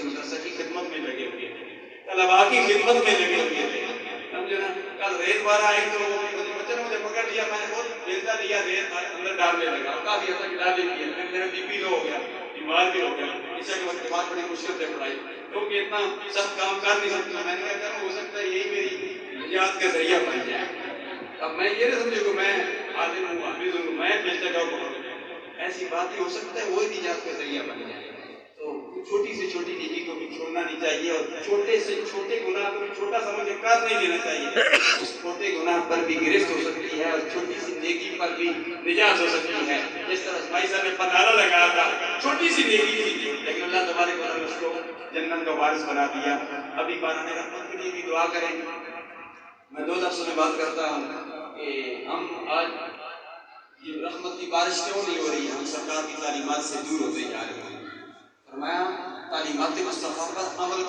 مدرسہ کی خدمت میں لگے ہوئے تھے، طلباء کی خدمت میں لگے ہوئے تھے، سمجھے نا. کل ریت بار آئی تو بچے نے مجھے پکڑ لیا، میں نے بہت بیلتا لیا، ریت اندر ڈالنے لگا، کافی حد تک ڈالنے لیا، پھر میرا بی پی لو ہو گیا، بیمار بھی ہو گیا. عشاء کے وقت کے بعد بڑی مشکل سے پڑھائی کیونکہ اتنا سخت کام کر نہیں سکتا. میں نے کہا کروں، ہو سکتا ہے یہی میری نجات کا ذریعہ بن جائے. اب میں یہ نہ سمجھوں کہ میں عالم ہوں، حافظ ہوں، میں مل جگہ پڑھوں، ایسی بات ہی ہو سکتا ہے وہی نجات کا ذریعہ بن جائے. تو چھوٹی سے چھوٹی نیکی کو بھی چھوڑنا نہیں چاہیے، اور چھوٹے سے چھوٹے گناہ کو بھی چھوٹا سمجھ کر کر نہیں دینا چاہیے. اس چھوٹے گناہ پر بھی گرفت ہو سکتی ہے، اور چھوٹی سی نیکی پر بھی نجات ہو سکتی ہے. جس طرح بھائی صاحب نے پنارا لگایا تھا، چھوٹی سی نیکی تھی، لیکن اللہ تبارک و تعالیٰ نے اس کو جنت کا وارث بنا دیا. ابھی باران رحمت کے لیے بھی دعا کریں. میں 2 لفظوں میں بات کرتا ہوں کہ ہم آج یہ رحمت کی بارش کیوں نہیں ہو رہی ہے؟ ہم سرکار کی تعلیمات سے دور ہوتے جا رہے ہیں. فرمایا تعلیمات مصطفیٰ پر عمل